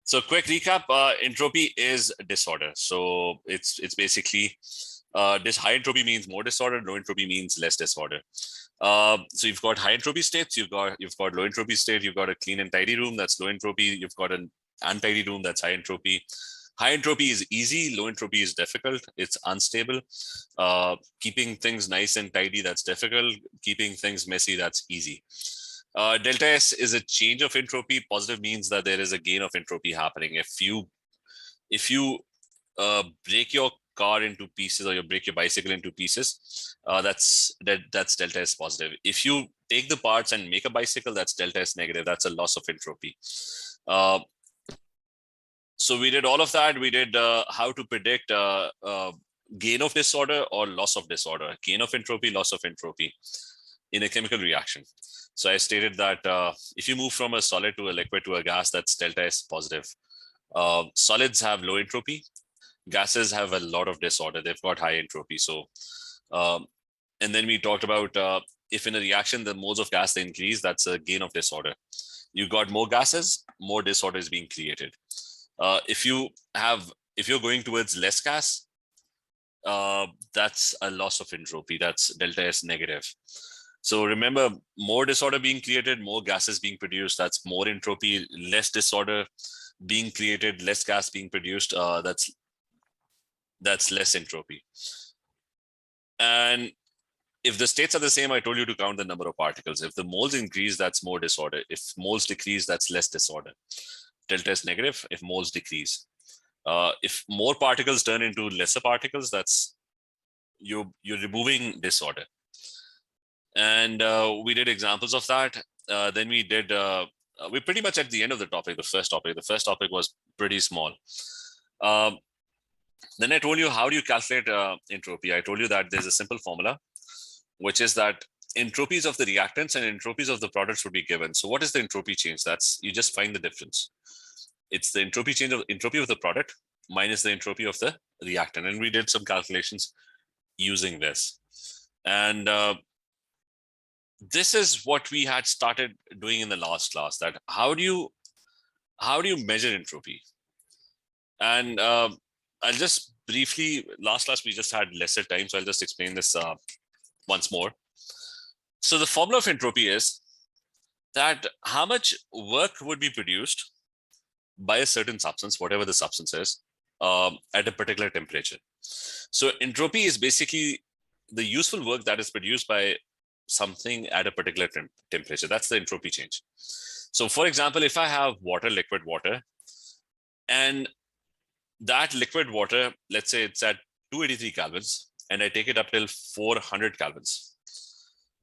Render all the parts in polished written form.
So quick recap, entropy is disorder. So it's basically this high entropy means more disorder, low entropy means less disorder. So you've got high entropy states, you've got low entropy state, you've got a clean and tidy room, that's low entropy, you've got an untidy room, that's high entropy. High entropy is easy, low entropy is difficult, it's unstable. Keeping things nice and tidy, that's difficult. Keeping things messy, that's easy. Delta S is a change of entropy. Positive means that there is a gain of entropy happening. If you break your car into pieces, or you break your bicycle into pieces, that's delta S positive. If you take the parts and make a bicycle, that's delta S negative. That's a loss of entropy. So we did all of that. We did how to predict gain of disorder or loss of disorder, gain of entropy, loss of entropy in a chemical reaction. So I stated that if you move from a solid to a liquid to a gas, that's delta S positive. Solids have low entropy. Gases have a lot of disorder. They've got high entropy. So, and then we talked about if in a reaction, the moles of gas they increase, that's a gain of disorder. You got more gases, more disorder is being created. If you're going towards less gas, that's a loss of entropy. That's delta S negative. So remember, more disorder being created, more gases being produced, that's more entropy. Less disorder being created, less gas being produced, that's less entropy. And if the states are the same, I told you to count the number of particles. If the moles increase, that's more disorder. If moles decrease, that's less disorder. Delta is negative if moles decrease. If more particles turn into lesser particles, that's you're removing disorder. And we did examples of that. Then we did, we're pretty much at the end of the topic, the first topic. The first topic was pretty small. Then I told you, how do you calculate entropy? I told you that there's a simple formula, which is that entropies of the reactants and entropies of the products would be given. So what is the entropy change? That's, you just find the difference. It's the entropy change of entropy of the product minus the entropy of the reactant. And we did some calculations using this. And this is what we had started doing in the last class, that how do you measure entropy? And I'll just briefly, last class we just had lesser time, so I'll just explain this once more. So the formula of entropy is that how much work would be produced by a certain substance, whatever the substance is, at a particular temperature. So entropy is basically the useful work that is produced by something at a particular temperature. That's the entropy change. So for example, if I have water, liquid water, and that liquid water, let's say it's at 283 kelvins, and I take it up till 400 kelvins.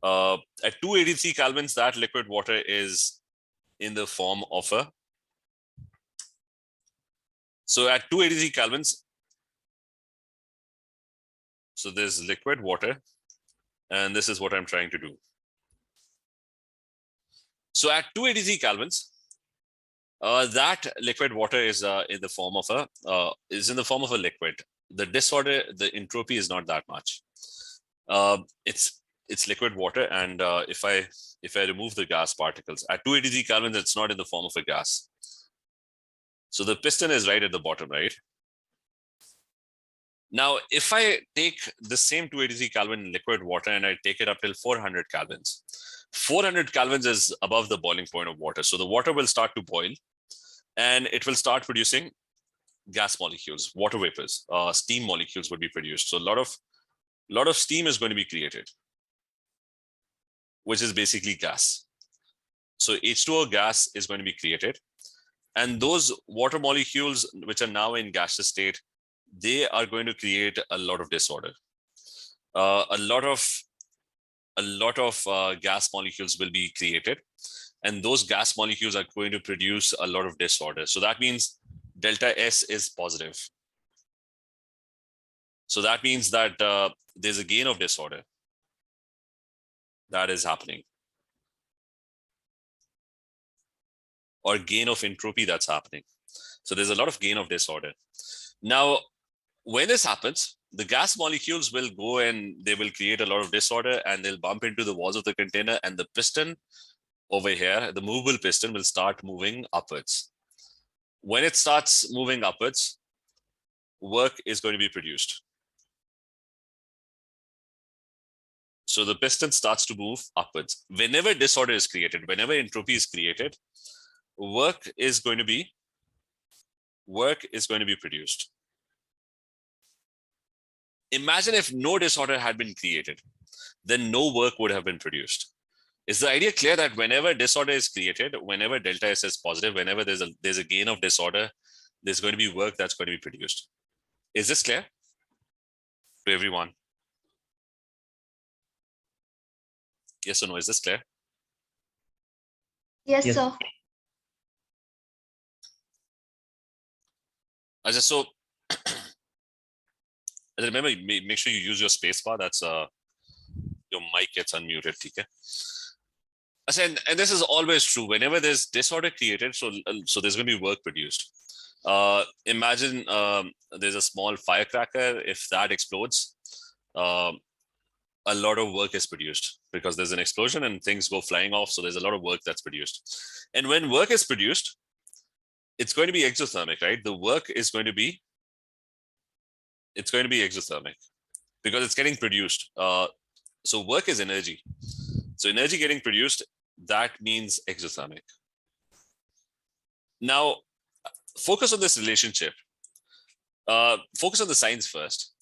At 283 kelvins, that liquid water is in the form of a, so at 283 kelvins, so there's liquid water, and this is what I'm trying to do. So at 283 kelvins, that liquid water is in the form of a liquid. The disorder, the entropy is not that much. It's liquid water, and if I remove the gas particles at 283 kelvins, it's not in the form of a gas. So the piston is right at the bottom, right? Now, if I take the same 283 Kelvin liquid water and I take it up till 400 Kelvins, 400 Kelvins is above the boiling point of water. So the water will start to boil and it will start producing gas molecules, water vapors, steam molecules would be produced. So a lot of steam is going to be created, which is basically gas. So H2O gas is going to be created. And those water molecules, which are now in gaseous state, they are going to create a lot of disorder. A lot of gas molecules will be created, and those gas molecules are going to produce a lot of disorder. So that means delta S is positive. So that means that there's a gain of disorder that is happening, or gain of entropy that's happening. So there's a lot of gain of disorder. Now, when this happens, the gas molecules will go and they will create a lot of disorder and they'll bump into the walls of the container, and the piston over here, the movable piston, will start moving upwards. when it starts moving upwards, work is going to be produced. So the piston starts to move upwards. Whenever disorder is created, whenever entropy is created, work is going to be produced. Imagine if no disorder had been created, then no work would have been produced. Is the idea clear that whenever disorder is created, whenever delta S is positive, whenever there's a gain of disorder, there's going to be work that's going to be produced? Is this clear to everyone? Yes or no? Is this clear? Yes, sir. So remember, make sure you use your space bar. That's your mic gets unmuted. Okay. And this is always true. Whenever there's disorder created, so there's going to be work produced. Imagine there's a small firecracker. If that explodes, a lot of work is produced because there's an explosion and things go flying off. So there's a lot of work that's produced. And when work is produced, it's going to be exothermic, right? The work is going to be, exothermic because it's getting produced. So work is energy. So energy getting produced, that means exothermic. Now, focus on this relationship. Focus on the signs first.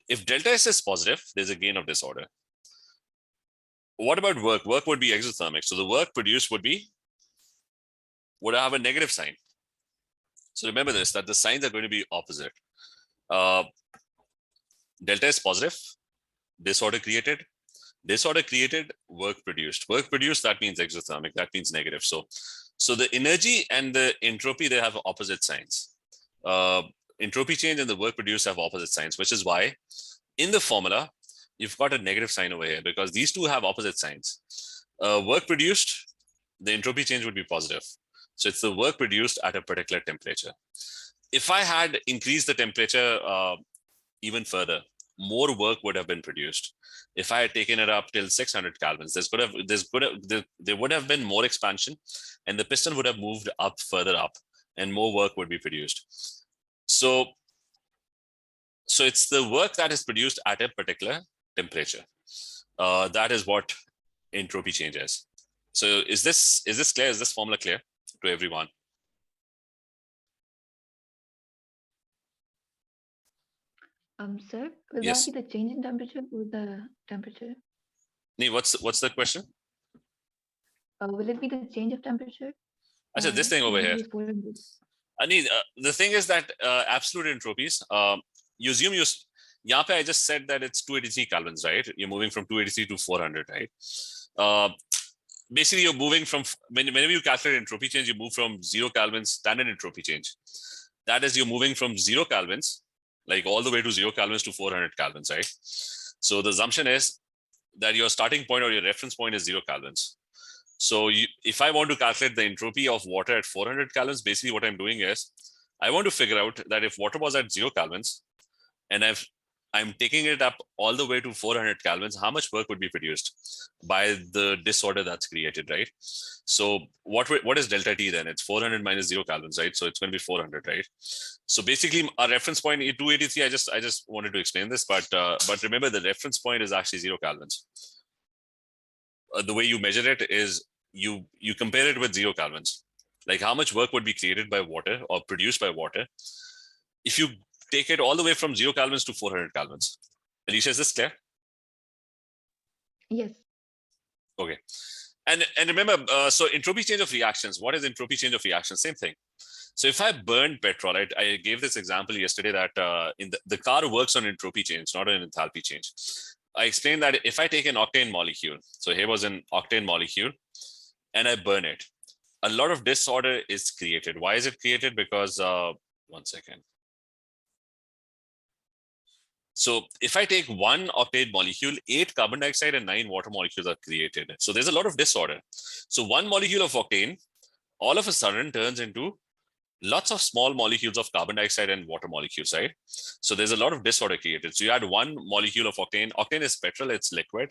If delta S is positive, there's a gain of disorder. What about work? Work would be exothermic. So the work produced would have a negative sign. So remember this, that the signs are going to be opposite. Delta is positive, disorder created, work produced. Work produced, that means exothermic, that means negative. So the energy and the entropy, they have opposite signs. Entropy change and the work produced have opposite signs, which is why in the formula, you've got a negative sign over here because these two have opposite signs. Work produced, the entropy change would be positive. So it's the work produced at a particular temperature. If I had increased the temperature even further, more work would have been produced. If I had taken it up till 600 kelvins, there would have been more expansion and the piston would have moved up further up and more work would be produced. So it's the work that is produced at a particular temperature. That is what entropy change is. So is this clear? Is this formula clear to everyone? Sir, will that be the change in temperature or the temperature? Nee, what's the question? Will it be the change of temperature? I said this thing over here. The thing is that absolute entropies, you assume I just said that it's 283 kelvins, right? You're moving from 283 to 400, right? Basically, you're moving from, whenever you calculate entropy change, you move from 0 kelvins, standard entropy change. That is, you're moving from 0 kelvins, like all the way to 0 kelvins to 400 kelvins, right? So the assumption is that your starting point or your reference point is 0 kelvins. So if I want to calculate the entropy of water at 400 kelvins, basically what I'm doing is I want to figure out that if water was at 0 kelvins and I'm taking it up all the way to 400 kelvins, how much work would be produced by the disorder that's created, right? So what is delta T then? It's 400 minus 0 kelvins, right? So it's going to be 400, right? So basically our reference point is 283. I just wanted to explain this, but remember the reference point is actually 0 kelvins. The way you measure it is you compare it with 0 kelvins. Like how much work would be created by water or produced by water if you take it all the way from 0 kelvins to 400 kelvins. Alicia, is this clear? Yes. Okay. And remember, so entropy change of reactions. What is entropy change of reactions? Same thing. So if I burn petrol, right, I gave this example yesterday that in the car works on entropy change, not on enthalpy change. I explained that if I take an octane molecule, so here was an octane molecule, and I burn it, a lot of disorder is created. Why is it created? Because, one second. So if I take one octane molecule, 8 carbon dioxide and 9 water molecules are created. So there's a lot of disorder. So one molecule of octane all of a sudden turns into lots of small molecules of carbon dioxide and water molecules, right? So there's a lot of disorder created. So you add one molecule of octane. Octane is petrol, it's liquid.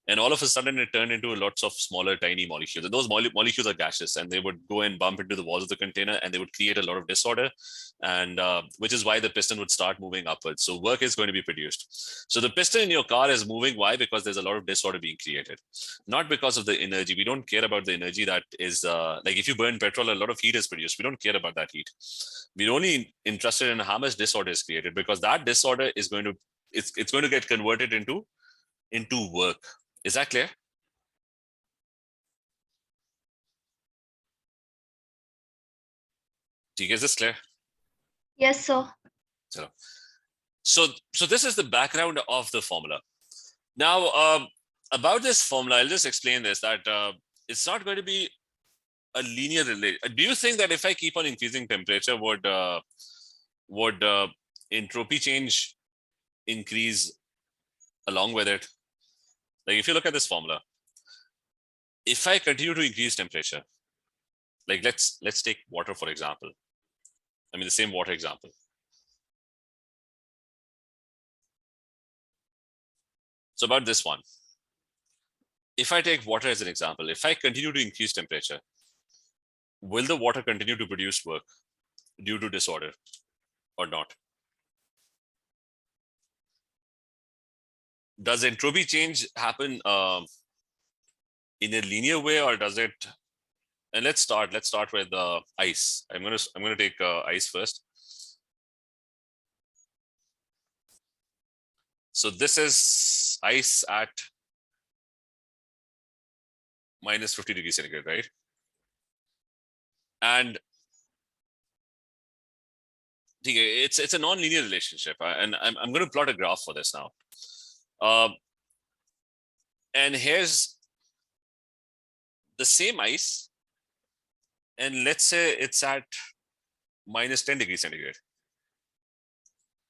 And all of a sudden, it turned into lots of smaller, tiny molecules. And those molecules are gaseous, and they would go and bump into the walls of the container, and they would create a lot of disorder, and which is why the piston would start moving upwards. So work is going to be produced. So the piston in your car is moving. Why? Because there's a lot of disorder being created, not because of the energy. We don't care about the energy that is like if you burn petrol, a lot of heat is produced. We don't care about that heat. We're only interested in how much disorder is created, because that disorder is going to it's going to get converted into work. Is that clear? Do you guys this clear? Yes, sir. So this is the background of the formula. Now, about this formula, I'll just explain this, that it's not going to be a linear relation. Do you think that if I keep on increasing temperature, would entropy change increase along with it? Like if you look at this formula, if I continue to increase temperature, like let's take water for example. I mean the same water example. So about this one, if I take water as an example, if I continue to increase temperature, will the water continue to produce work due to disorder or not? Does entropy change happen in a linear way, or does it? And let's start with ice. I'm gonna take ice first. So this is ice at minus 50 degrees centigrade, right? And it's a non-linear relationship, and I'm going to plot a graph for this now. And here's the same ice, and let's say it's at minus 10 degrees centigrade.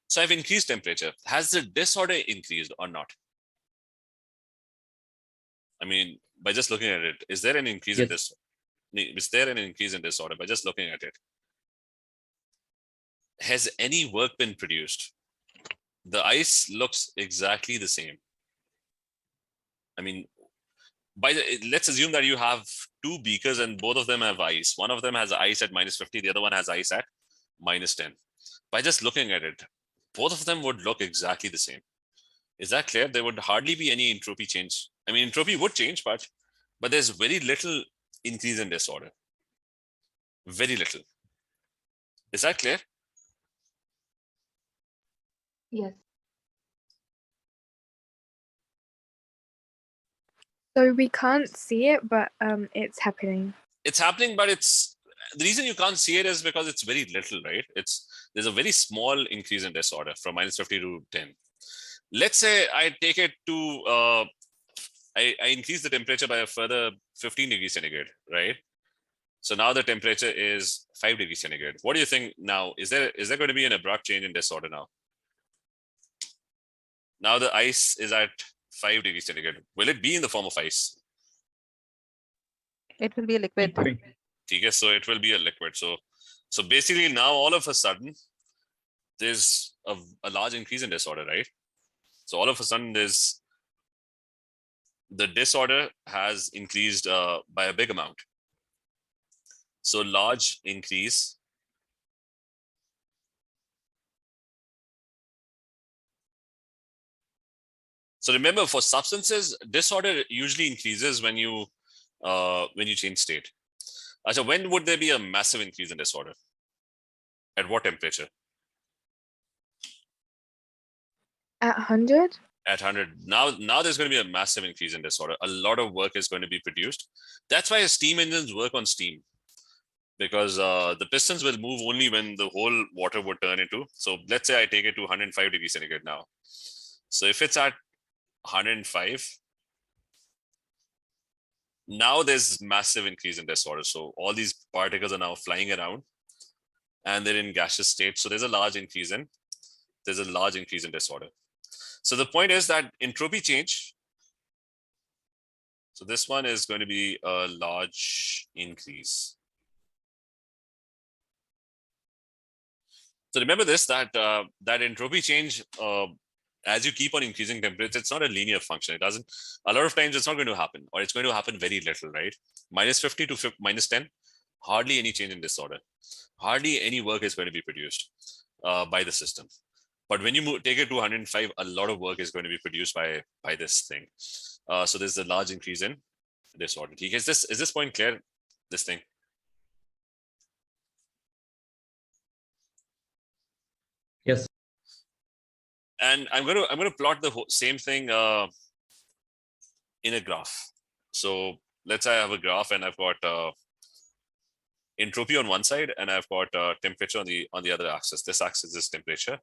So I've increased temperature. Has the disorder increased or not? I mean, by just looking at it, is there an increase in this? Is there an increase in disorder by just looking at it? Has any work been produced? The ice looks exactly the same. I mean, let's assume that you have two beakers and both of them have ice. One of them has ice at minus 50, the other one has ice at minus 10. By just looking at it, both of them would look exactly the same. Is that clear? There would hardly be any entropy change. I mean, entropy would change, but there's very little increase in disorder. Very little. Is that clear? Yes. So we can't see it, but it's happening. It's happening, but the reason you can't see it is because it's very little, right? There's a very small increase in disorder from minus 50 to 10. Let's say I take it to I increase the temperature by a further 15 degrees centigrade, right? So now the temperature is 5 degrees centigrade. What do you think now? Is there going to be an abrupt change in disorder now? Now the ice is at 5 degrees centigrade. Will it be in the form of ice? It will be a liquid. Okay, so it will be a liquid. So basically now all of a sudden there's a large increase in disorder, right? So all of a sudden the disorder has increased by a big amount. So large increase. So remember, for substances, disorder usually increases when you change state. So when would there be a massive increase in disorder? At what temperature? At 100? At 100. Now there's going to be a massive increase in disorder. A lot of work is going to be produced. That's why steam engines work on steam, because the pistons will move only when the whole water would turn into. So let's say I take it to 105 degrees centigrade now. So if it's at 105, now there's massive increase in disorder. So all these particles are now flying around and they're in gaseous state. So there's a large increase in disorder. So the point is that entropy change. So this one is going to be a large increase. So remember this, that entropy change as you keep on increasing temperature, it's not a linear function. It doesn't, a lot of times it's not going to happen, or it's going to happen very little, right? Minus 50 to minus 10, hardly any change in disorder. Hardly any work is going to be produced by the system. But when you take it to 105, a lot of work is going to be produced by this thing. So there's a large increase in disorder. Is this point clear? This thing? Yes. And I'm gonna plot the same thing in a graph. So let's say I have a graph and I've got entropy on one side and I've got temperature on the other axis. This axis is temperature,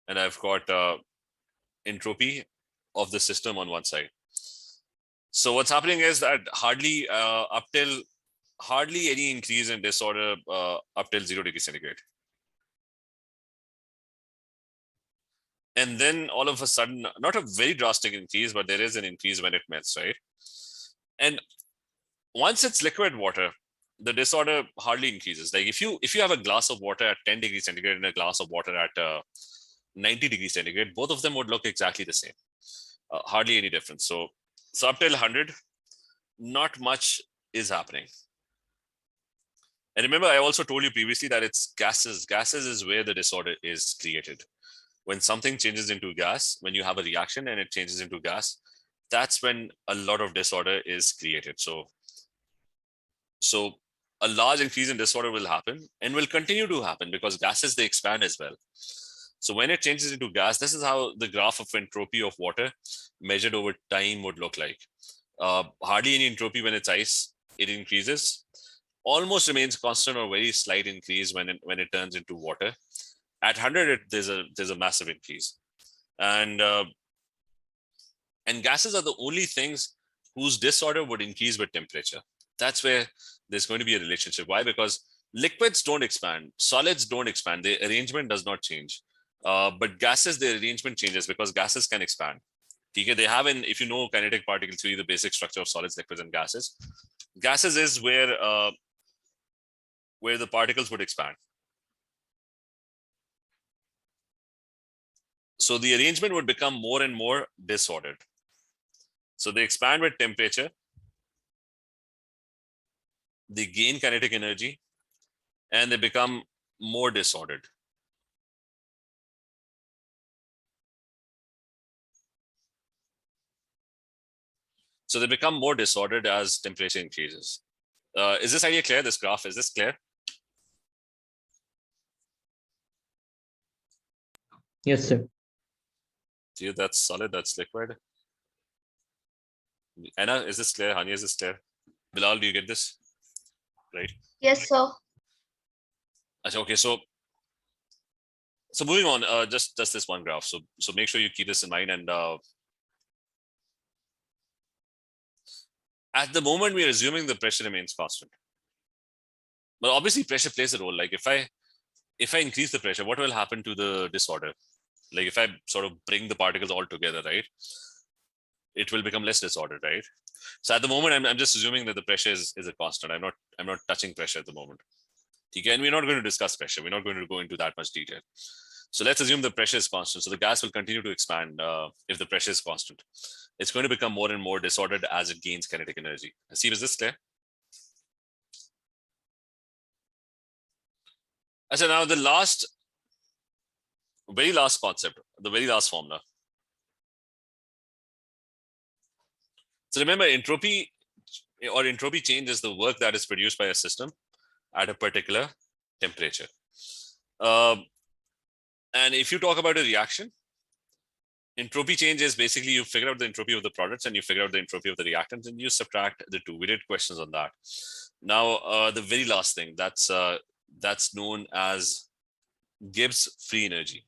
and I've got entropy of the system on one side. So what's happening is that hardly any increase in disorder up till 0 degrees centigrade. And then all of a sudden, not a very drastic increase, but there is an increase when it melts, right? And once it's liquid water, the disorder hardly increases. Like if you have a glass of water at 10 degrees centigrade and a glass of water at 90 degrees centigrade, both of them would look exactly the same. Hardly any difference. So up till 100, not much is happening. And remember, I also told you previously that it's gases. Gases is where the disorder is created. When something changes into gas, when you have a reaction and it changes into gas, that's when a lot of disorder is created. So a large increase in disorder will happen and will continue to happen because gases, they expand as well. So when it changes into gas, this is how the graph of entropy of water measured over time would look like. Hardly any entropy when it's ice, it increases. Almost remains constant or very slight increase when it turns into water. At 100, there's a massive increase, and gases are the only things whose disorder would increase with temperature. That's where there's going to be a relationship. Why? Because liquids don't expand, solids don't expand. The arrangement does not change, but gases, the arrangement changes because gases can expand. Okay, they have if you know kinetic particle theory, the basic structure of solids, liquids, and gases. Gases is where the particles would expand. So the arrangement would become more and more disordered. So they expand with temperature, they gain kinetic energy, and they become more disordered. So they become more disordered as temperature increases. Is this idea clear? This graph, is this clear? Yes, sir. See, that's solid, that's liquid. Anna, is this clear? Hani, is this clear? Bilal, do you get this? Right? Yes, sir. Okay, so moving on, just this one graph. So make sure you keep this in mind. And at the moment, we are assuming the pressure remains constant. But obviously, pressure plays a role. Like if I increase the pressure, what will happen to the disorder? Like if I sort of bring the particles all together, right? It will become less disordered, right? So at the moment, I'm just assuming that the pressure is a constant. I'm not touching pressure at the moment. Okay, and we're not going to discuss pressure. We're not going to go into that much detail. So let's assume the pressure is constant. So the gas will continue to expand if the pressure is constant. It's going to become more and more disordered as it gains kinetic energy. See, is this clear? So now the very last concept, the very last formula. So remember, entropy change is the work that is produced by a system at a particular temperature. And if you talk about a reaction, entropy change is basically you figure out the entropy of the products and you figure out the entropy of the reactants and you subtract the two. We did questions on that. Now, the very last thing that's known as Gibbs free energy.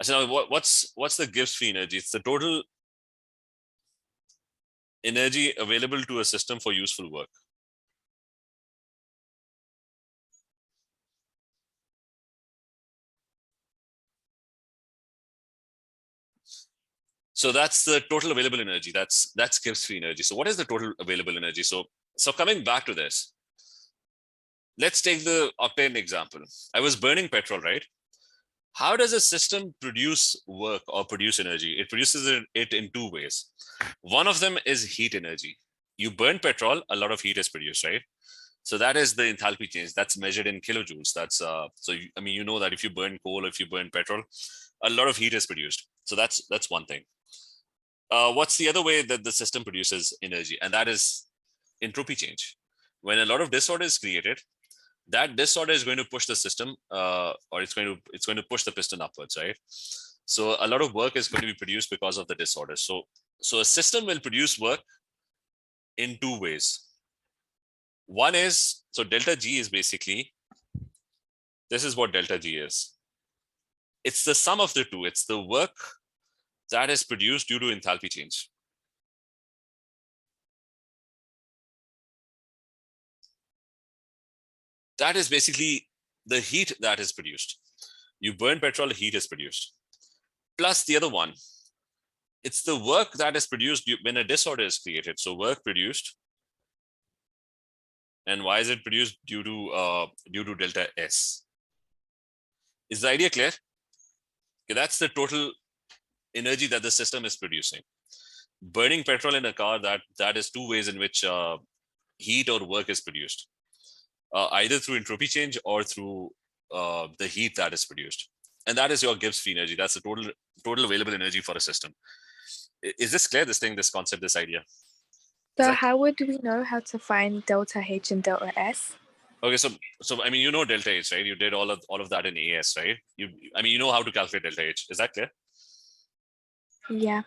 So now what's the Gibbs free energy? It's the total energy available to a system for useful work. So that's the total available energy. That's Gibbs free energy. So what is the total available energy? So coming back to this, let's take the octane example. I was burning petrol, right? How does a system produce work or produce energy? It produces it in two ways. One of them is heat energy. You burn petrol, a lot of heat is produced, right? So that is the enthalpy change. That's measured in kilojoules. That's I mean, you know that if you burn coal, if you burn petrol, a lot of heat is produced. So that's one thing. What's the other way that the system produces energy? And that is entropy change. When a lot of disorder is created, that disorder is going to push the system, or it's going to push the piston upwards, right? So a lot of work is going to be produced because of the disorder. So a system will produce work in two ways. One is, so delta G is basically, this is what delta G is. It's the sum of the two. It's the work that is produced due to enthalpy change. That is basically the heat that is produced. You burn petrol, heat is produced. Plus the other one, it's the work that is produced when a disorder is created. So work produced. And why is it produced? Due to delta S. Is the idea clear? Okay, that's the total energy that the system is producing. Burning petrol in a car, that is two ways in which heat or work is produced. Either through entropy change or through the heat that is produced. And that is your Gibbs free energy. That's the total available energy for a system. Is this clear, this concept, this idea? So how would we know how to find delta H and delta S? Okay, so I mean, you know delta H, right? You did all of that in AS, right? You know how to calculate delta H. Is that clear? Yeah.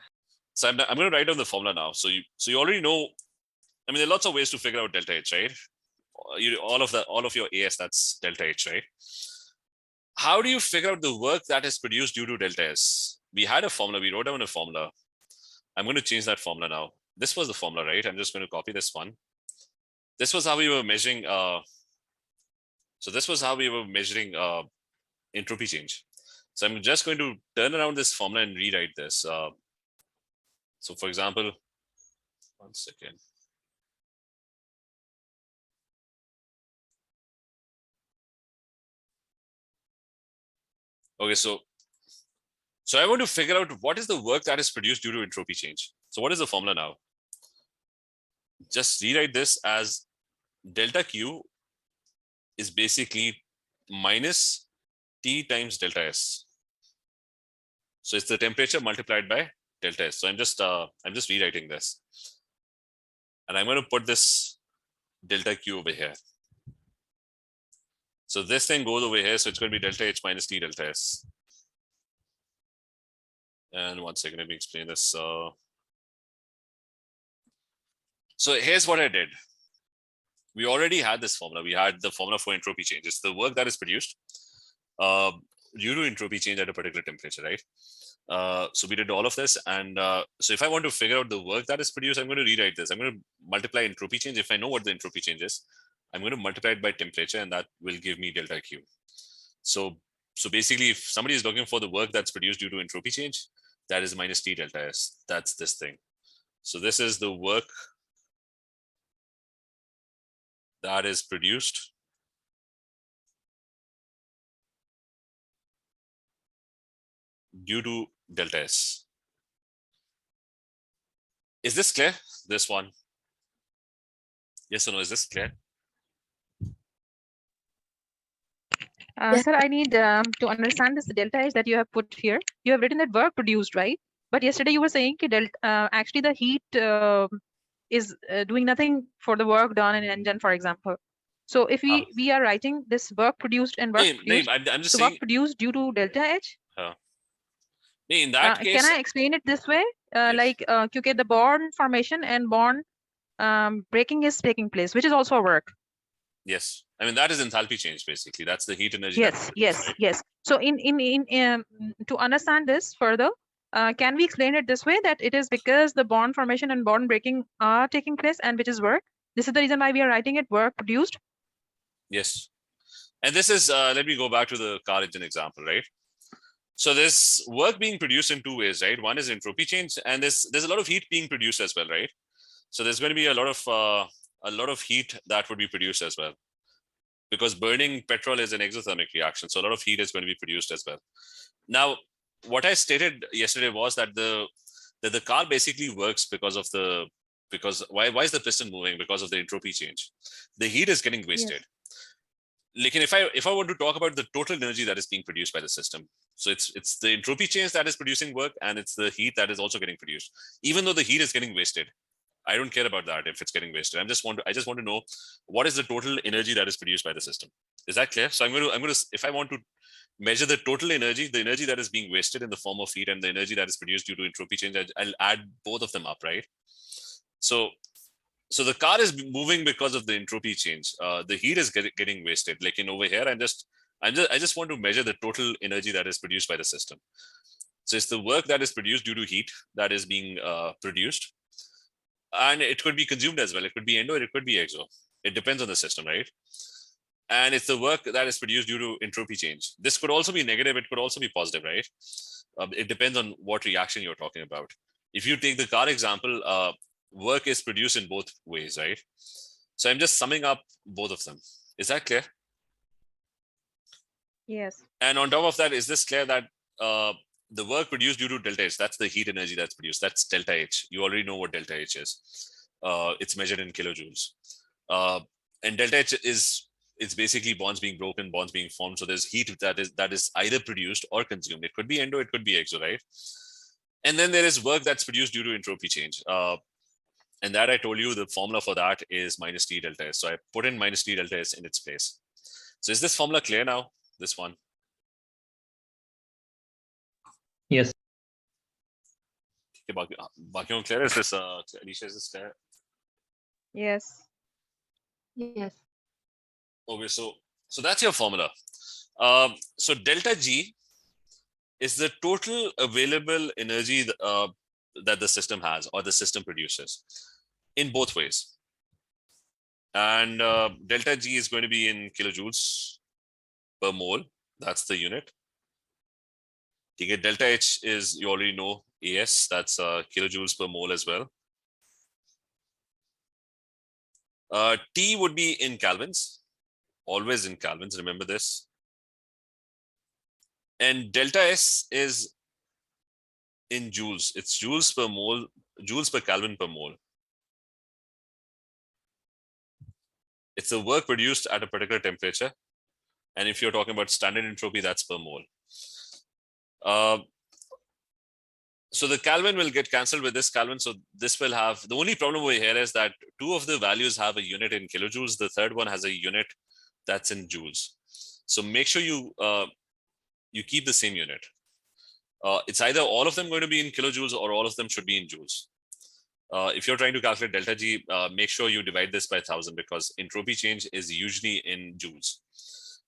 So I'm going to write down the formula now. So you already know. I mean, there are lots of ways to figure out delta H, right? All of your AS, that's delta H, right? How do you figure out the work that is produced due to delta S? We had a formula. We wrote down a formula. I'm going to change that formula now. This was the formula, right? I'm just going to copy this one. This was how we were measuring. So this was how we were measuring entropy change. So I'm just going to turn around this formula and rewrite this. So for example, one second. Okay, so I want to figure out what is the work that is produced due to entropy change. So what is the formula now? Just rewrite this as delta Q is basically minus T times delta S. So it's the temperature multiplied by delta S. So I'm just rewriting this. And I'm going to put this delta Q over here. So this thing goes over here. So it's going to be delta H minus T delta S. And one second, let me explain this. So here's what I did. We already had this formula. We had the formula for entropy change. It's the work that is produced due to entropy change at a particular temperature, right? So we did all of this. And so if I want to figure out the work that is produced, I'm going to rewrite this. I'm going to multiply entropy change. If I know what the entropy change is, I'm going to multiply it by temperature, and that will give me delta Q. So basically, if somebody is looking for the work that's produced due to entropy change, that is minus T delta S. That's this thing. So this is the work that is produced due to delta S. Is this clear? This one? Yes or no? Is this clear? Sir, I need to understand this delta H that you have put here. You have written that work produced, right? But yesterday you were saying that actually the heat is doing nothing for the work done in an engine, for example. So if we are writing this work produced and work produced, I'm just so saying, work produced due to delta H. In that case, can I explain it this way? Yes. Like, because the bond formation and bond breaking is taking place, which is also a work. Yes, I mean that is enthalpy change basically. That's the heat energy. Yes. So to understand this further, can we explain it this way, that it is because the bond formation and bond breaking are taking place, and which is work? This is the reason why we are writing it work produced. Yes, and this is let me go back to the car engine example, right? So there's work being produced in two ways, right? One is entropy change, and there's a lot of heat being produced as well, right? So there's going to be a lot of heat that would be produced as well, because burning petrol is an exothermic reaction. So a lot of heat is going to be produced as well. Now, what I stated yesterday was that the car basically works because why is the piston moving? Because of the entropy change. The heat is getting wasted. Like, if I want to talk about the total energy that is being produced by the system, so it's the entropy change that is producing work, and it's the heat that is also getting produced. Even though the heat is getting wasted, I don't care about that if it's getting wasted. I just want to know what is the total energy that is produced by the system. Is that clear? So I'm going to if I want to measure the total energy, the energy that is being wasted in the form of heat and the energy that is produced due to entropy change, I'll add both of them up, right? So the car is moving because of the entropy change. The heat is getting wasted. Like in over here, I just want to measure the total energy that is produced by the system. So it's the work that is produced due to heat that is being produced, and it could be consumed as well. It could be endo, it could be exo. It depends on the system, right? And it's the work that is produced due to entropy change. This could also be negative. It could also be positive, right? It depends on what reaction you're talking about. If you take the car example, work is produced in both ways, right? So I'm just summing up both of them. Is that clear? Yes. And on top of that, is this clear that the work produced due to delta H, that's the heat energy that's produced, that's delta H. You already know what delta H is. It's measured in kilojoules. And delta H it's basically bonds being broken, bonds being formed. So there's heat that is either produced or consumed. It could be endo, it could be exo, right? And then there is work that's produced due to entropy change. And that I told you the formula for that is minus T delta S. So I put in minus T delta S in its place. So is this formula clear now? This one? Yes. Bakiyon clear? Is this Alicia, is this clear? Yes. Yes. Okay, so that's your formula. So delta G is the total available energy that the system has or the system produces in both ways. And delta G is going to be in kilojoules per mole. That's the unit. Okay, delta H is, you already know, AS, that's kilojoules per mole as well. T would be in Kelvins, always in Kelvins, remember this. And delta S is in joules. It's joules per mole, joules per Kelvin per mole. It's the work produced at a particular temperature. And if you're talking about standard entropy, that's per mole. So the Kelvin will get cancelled with this Kelvin. So this will have, the only problem over here is that two of the values have a unit in kilojoules. The third one has a unit that's in joules. So make sure you keep the same unit. It's either all of them going to be in kilojoules or all of them should be in joules. If you're trying to calculate delta G, make sure you divide this by 1000 because entropy change is usually in joules.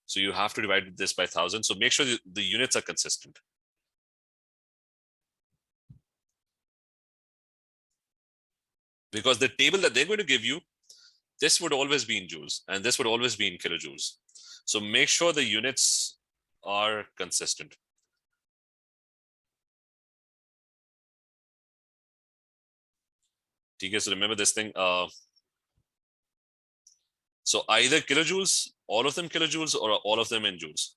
So you have to divide this by 1000. So make sure the units are consistent. Because the table that they're going to give you, this would always be in joules and this would always be in kilojoules. So make sure the units are consistent. Okay, so remember this thing. So either kilojoules, all of them kilojoules, or all of them in joules.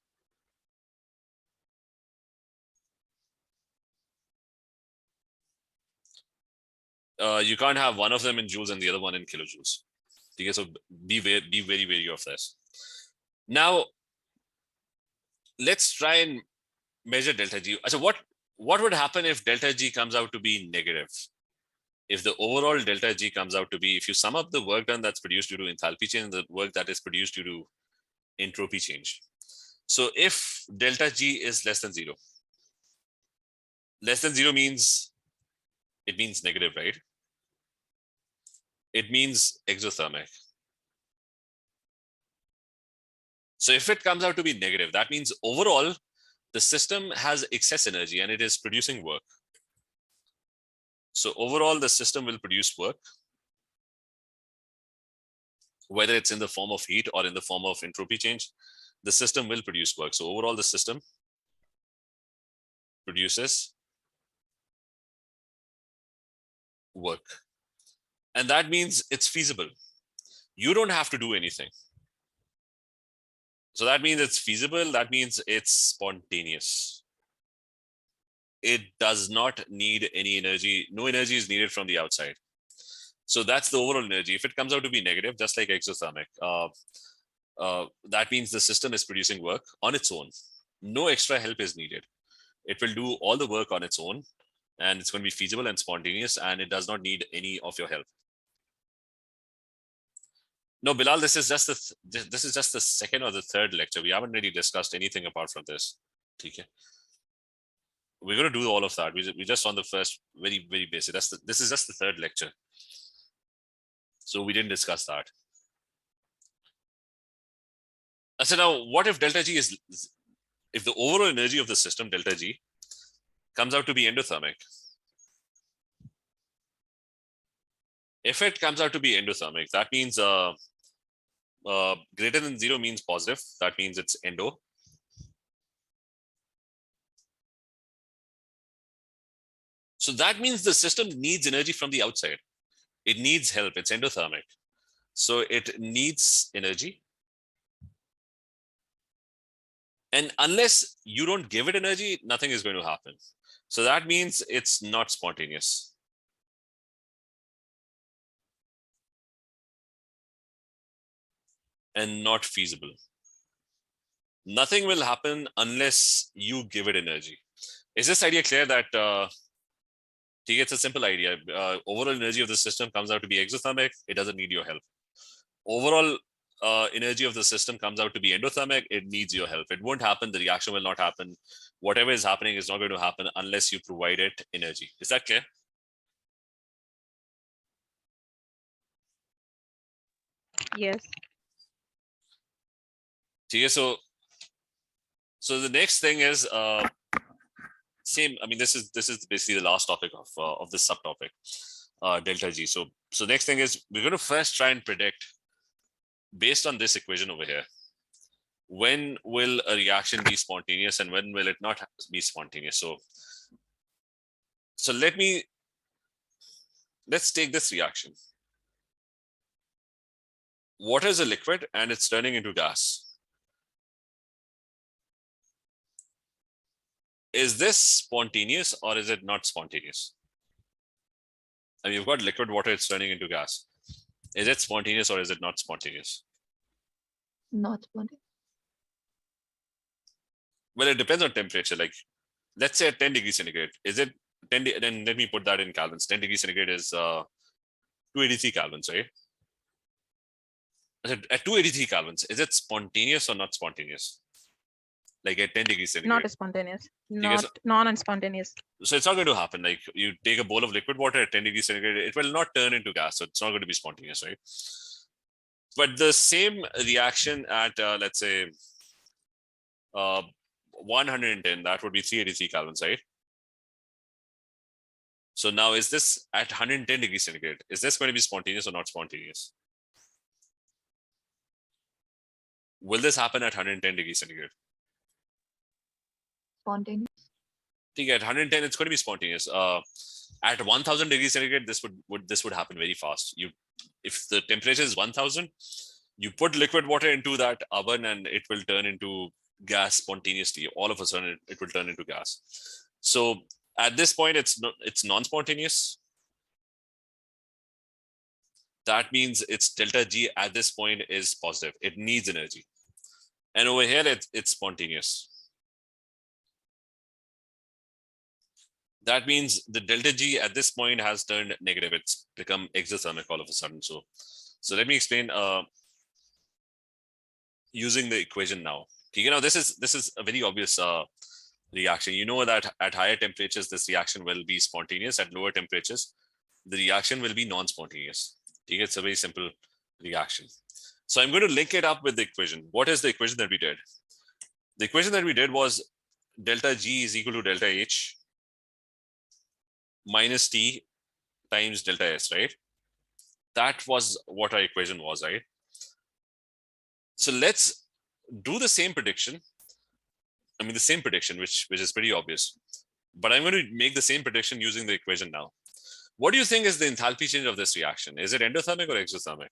You can't have one of them in joules and the other one in kilojoules. Okay, so be very wary of this. Now, let's try and measure delta G. So what would happen if delta G comes out to be negative? If the overall delta G comes out to be, if you sum up the work done that's produced due to enthalpy change and the work that is produced due to entropy change. So if delta G is less than 0, less than 0 means, it means negative, right? It means exothermic. So if it comes out to be negative, that means overall, the system has excess energy and it is producing work. So overall, the system will produce work, whether it's in the form of heat or in the form of entropy change, the system will produce work. So overall, the system produces work. And that means it's feasible. You don't have to do anything. So that means it's feasible. That means it's spontaneous. It does not need any energy. No energy is needed from the outside. So that's the overall energy. If it comes out to be negative, just like exothermic, that means the system is producing work on its own. No extra help is needed. It will do all the work on its own, and it's going to be feasible and spontaneous, and it does not need any of your help. No, Bilal, this is just the second or the third lecture. We haven't really discussed anything apart from this. Okay. We're going to do all of that. We just on the first, very, very basic. This is just the third lecture. So we didn't discuss that. So now, what if delta G is, if the overall energy of the system, delta G, comes out to be endothermic? If it comes out to be endothermic, that means greater than 0 means positive. That means it's endo. So that means the system needs energy from the outside. It needs help. It's endothermic. So it needs energy. And unless you don't give it energy, nothing is going to happen. So that means it's not spontaneous. And not feasible. Nothing will happen unless you give it energy. Is this idea clear that it's a simple idea? Overall energy of the system comes out to be exothermic. It doesn't need your help. Overall energy of the system comes out to be endothermic. It needs your help. It won't happen. The reaction will not happen. Whatever is happening is not going to happen unless you provide it energy. Is that clear? Yes. So the next thing is same. I mean, this is basically the last topic of this subtopic, delta G. So next thing is we're going to first try and predict based on this equation over here. When will a reaction be spontaneous and when will it not be spontaneous? So let's take this reaction. Water is a liquid and it's turning into gas. Is this spontaneous or is it not spontaneous? I mean, you've got liquid water, it's turning into gas. Is it spontaneous or is it not spontaneous? Not spontaneous. Well, it depends on temperature. Like, let's say at 10 degrees centigrade, is it 10? Then let me put that in Kelvins. 10 degrees centigrade is 283 Kelvins, right? At 283 Kelvins, is it spontaneous or not spontaneous? Like at 10 degrees centigrade. Not spontaneous. Not non-spontaneous. So it's not going to happen. Like you take a bowl of liquid water at 10 degrees centigrade, it will not turn into gas. So it's not going to be spontaneous, right? But the same reaction at, let's say, 110, that would be 383 Kelvins, right? So now is this at 110 degrees centigrade? Is this going to be spontaneous or not spontaneous? Will this happen at 110 degrees centigrade? Spontaneous. At 110, it's going to be spontaneous. At 1000 degrees centigrade, this would happen very fast. If the temperature is 1000, you put liquid water into that oven and it will turn into gas spontaneously. All of a sudden, it will turn into gas. So at this point, it's non-spontaneous. That means its delta G at this point is positive. It needs energy. And over here, it's spontaneous. That means the delta G at this point has turned negative. It's become exothermic all of a sudden. So let me explain using the equation now. This is a very obvious reaction. You know that at higher temperatures, this reaction will be spontaneous. At lower temperatures, the reaction will be non-spontaneous. It's a very simple reaction. So I'm going to link it up with the equation. What is the equation that we did? The equation that we did was delta G is equal to delta H minus T times delta S, right? That was what our equation was, right? So let's do the same prediction. I mean, the same prediction, which is pretty obvious. but I'm going to make the same prediction using the equation now. What do you think is the enthalpy change of this reaction? Is it endothermic or exothermic?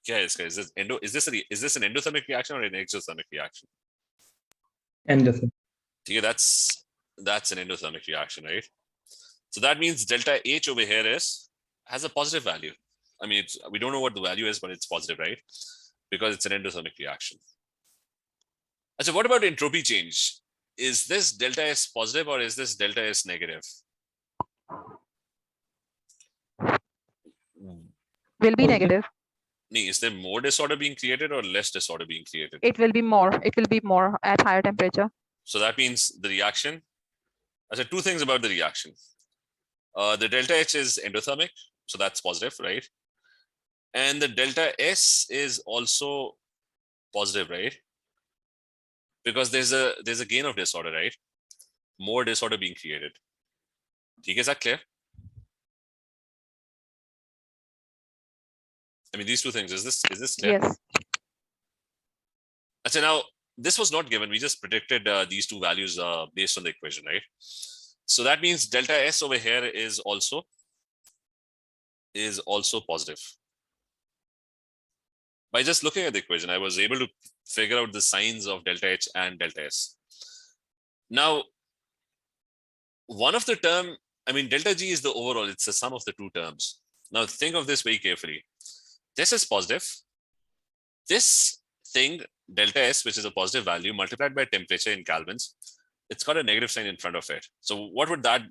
Guys, is this an endothermic reaction or an exothermic reaction? Endothermic. Okay, that's an endothermic reaction, right? So that means delta H over here has a positive value. I mean, we don't know what the value is, but it's positive, right? Because it's an endothermic reaction. And so what about entropy change? Is this delta S positive or is this delta S negative? Will be negative. Is there more disorder being created or less disorder being created? It will be more. It will be more at higher temperature. So that means the reaction. I said two things about the reaction. The delta H is endothermic, so that's positive, right? And the delta S is also positive, right? Because there's a gain of disorder, right? More disorder being created. Is that clear? I mean, these two things, is this clear? Yes. So now this was not given. We just predicted these two values based on the equation, right? So that means delta S over here is also positive. By just looking at the equation, I was able to figure out the signs of delta H and delta S. Now, one of the term, I mean, delta G is the overall, it's the sum of the two terms. Now think of this very carefully. This is positive. This thing, delta S, which is a positive value multiplied by temperature in kelvins, it's got a negative sign in front of it. So what would that,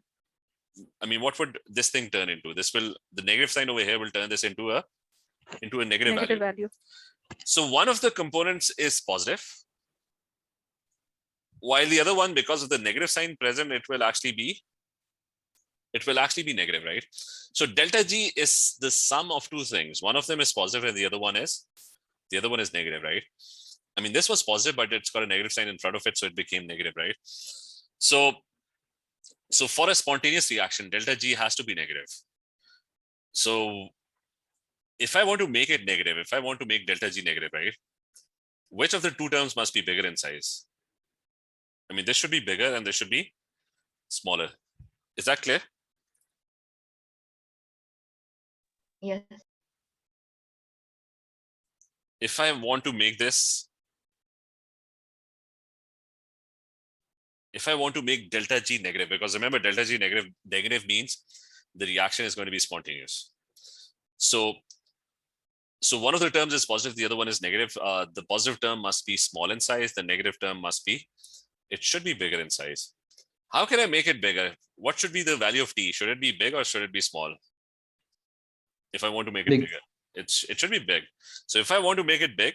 I mean, what would this thing turn into? The negative sign over here will turn this into a negative value. So one of the components is positive, while the other one, because of the negative sign present, it will actually be negative, right? So delta G is the sum of two things. One of them is positive and the other one is negative, right? I mean, this was positive, but it's got a negative sign in front of it, so it became negative, right? So for a spontaneous reaction, delta G has to be negative. So if I want to make it negative, if I want to make delta G negative, right? Which of the two terms must be bigger in size? I mean, this should be bigger and this should be smaller. Is that clear? Yes. If I want to make this, if I want to make delta G negative, because remember delta G negative means the reaction is going to be spontaneous. So one of the terms is positive, the other one is negative. The positive term must be small in size. The negative term it should be bigger in size. How can I make it bigger? What should be the value of T? Should it be big or should it be small? If I want to make it bigger, it should be big. So if I want to make it big,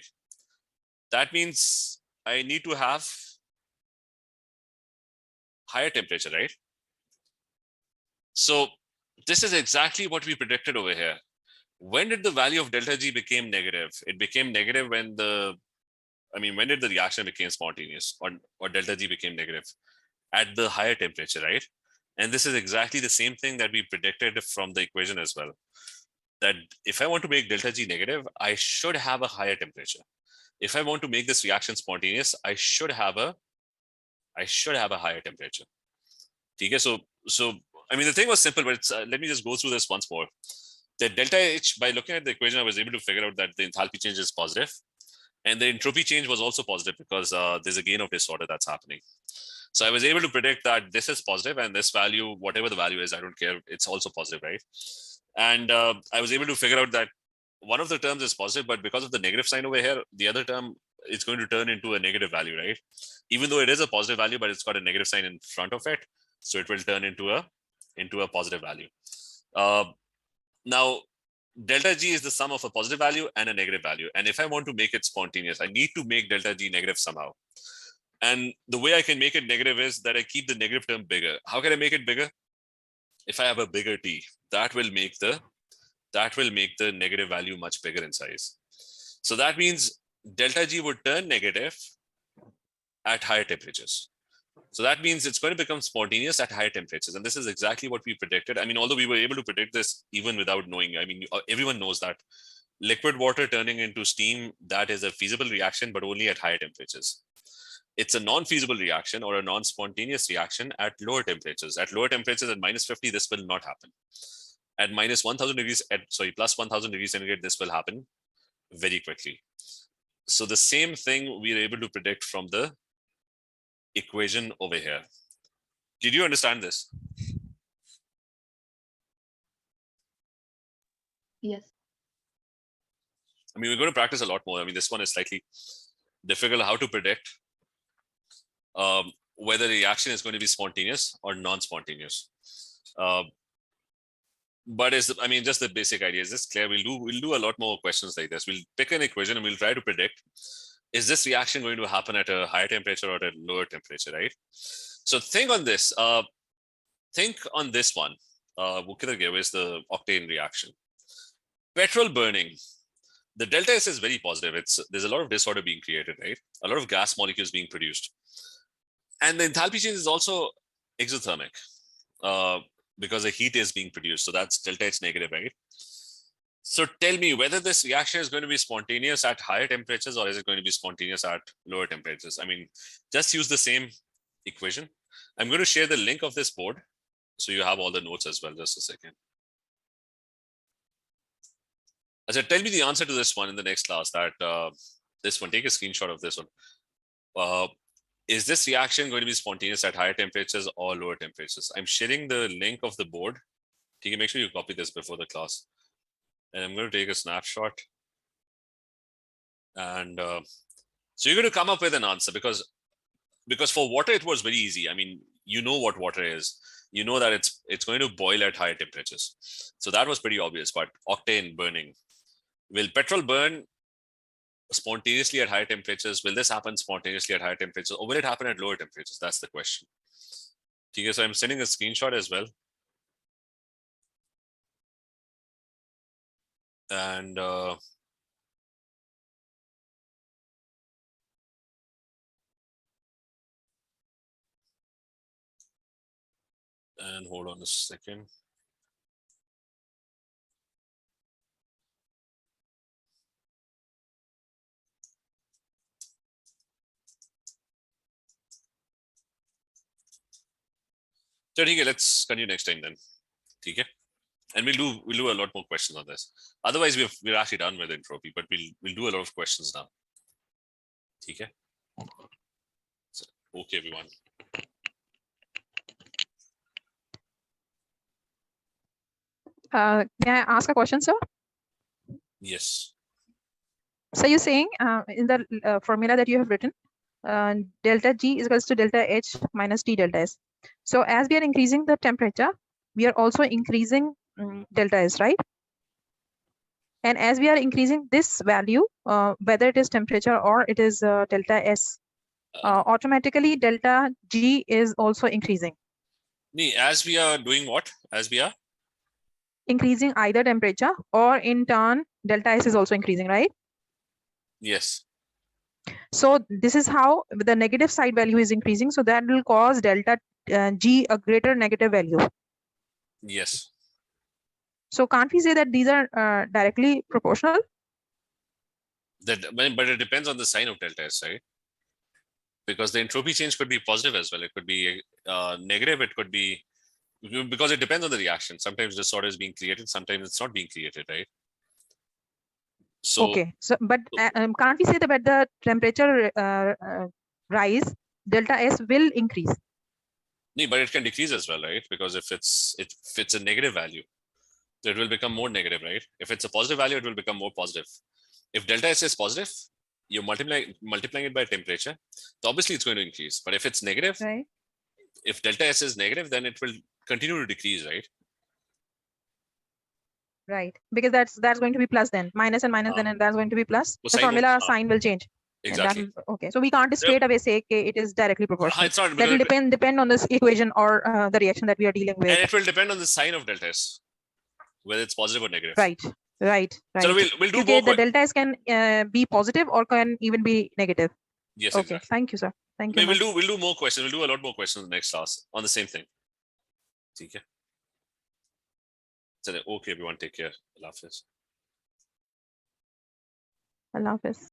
that means I need to have higher temperature, right? So this is exactly what we predicted over here. When did the value of delta G became negative? It became negative when when did the reaction became spontaneous or delta G became negative? At the higher temperature, right? And this is exactly the same thing that we predicted from the equation as well. That if I want to make delta G negative, I should have a higher temperature. If I want to make this reaction spontaneous, I should have a higher temperature. Okay, so I mean the thing was simple, but let me just go through this once more. The delta H, by looking at the equation, I was able to figure out that the enthalpy change is positive, and the entropy change was also positive because there's a gain of disorder that's happening. So I was able to predict that this is positive and this value, whatever the value is, I don't care, it's also positive, right? And I was able to figure out that one of the terms is positive, but because of the negative sign over here, the other term is going to turn into a negative value, right? Even though it is a positive value, but it's got a negative sign in front of it, so it will turn into a positive value. Now, delta G is the sum of a positive value and a negative value. And if I want to make it spontaneous, I need to make delta G negative somehow. And the way I can make it negative is that I keep the negative term bigger. How can I make it bigger? If I have a bigger T, that will make the negative value much bigger in size. So that means delta G would turn negative at higher temperatures. So that means it's going to become spontaneous at higher temperatures. And this is exactly what we predicted. I mean, although we were able to predict this even without knowing, I mean, everyone knows that liquid water turning into steam, that is a feasible reaction, but only at higher temperatures. it's a non-feasible reaction or a non-spontaneous reaction at lower temperatures. At lower temperatures, at -50, this will not happen. At -1000 degrees, plus 1000 degrees centigrade, this will happen very quickly. So the same thing we are able to predict from the equation over here. Did you understand this? Yes. I mean, we're going to practice a lot more. I mean, this one is slightly difficult, how to predict whether the reaction is going to be spontaneous or non-spontaneous. But I mean, just the basic idea is this clear. We'll do a lot more questions like this. We'll pick an equation and we'll try to predict, is this reaction going to happen at a higher temperature or at a lower temperature, right? So think on this. Think on this one. Where's the octane reaction? Petrol burning. The delta S is very positive. There's a lot of disorder being created, right? A lot of gas molecules being produced. And the enthalpy change is also exothermic because the heat is being produced. So that's delta H negative, right? So tell me whether this reaction is going to be spontaneous at higher temperatures or is it going to be spontaneous at lower temperatures? I mean, just use the same equation. I'm going to share the link of this board so you have all the notes as well. Just a second. I said, tell me the answer to this one in the next class. That this one, take a screenshot of this one. Is this reaction going to be spontaneous at higher temperatures or lower temperatures? I'm sharing the link of the board. You can make sure you copy this before the class. And I'm going to take a snapshot. And so you're going to come up with an answer because for water, it was very easy. I mean, you know what water is. You know that it's going to boil at higher temperatures. So that was pretty obvious, but octane burning. Will petrol burn spontaneously at higher temperatures? Will this happen spontaneously at higher temperatures or will it happen at lower temperatures? That's the question. Okay, so I'm sending a screenshot as well. And hold on a second. So let's continue next time then. Okay. And we'll do a lot more questions on this. Otherwise, we're actually done with entropy, but we'll do a lot of questions now. Okay. So, okay, everyone. May I ask a question, sir? Yes. So you're saying in the formula that you have written, delta G is equals to delta H minus T delta S. So as we are increasing the temperature, we are also increasing delta S, right? And as we are increasing this value, whether it is temperature or it is delta S, automatically delta G is also increasing. As we are doing what? As we are? Increasing either temperature or in turn, delta S is also increasing, right? Yes. So this is how the negative side value is increasing. So that will cause delta G a greater negative value. Yes. So can't we say that these are directly proportional? But it depends on the sign of delta S, right? Because the entropy change could be positive as well. It could be negative. It could be, because it depends on the reaction. Sometimes disorder is being created. Sometimes it's not being created, right? So okay. So, but can't we say that at the temperature rise, delta S will increase? No, but it can decrease as well, right? Because if it's a negative value, it will become more negative, right? If it's a positive value, it will become more positive. If delta S is positive, you're multiplying it by temperature, so obviously it's going to increase. But if it's negative, right? If delta S is negative, then it will continue to decrease, right? Right, because that's going to be plus then, minus and minus, then that's going to be plus. The formula sign will change. Exactly. Okay, so we can't straight away say okay, it is directly proportional. It's not, that will depend on this equation or the reaction that we are dealing with. And it will depend on the sign of delta S, whether it's positive or negative. Right. So we'll do more. The delta S can be positive or can even be negative. Yes. Okay. Exactly. Thank you, sir. Thank you. We'll do more questions. We'll do a lot more questions in the next class on the same thing. Okay. So okay, everyone, take care. Allah Hafiz. Allah Hafiz.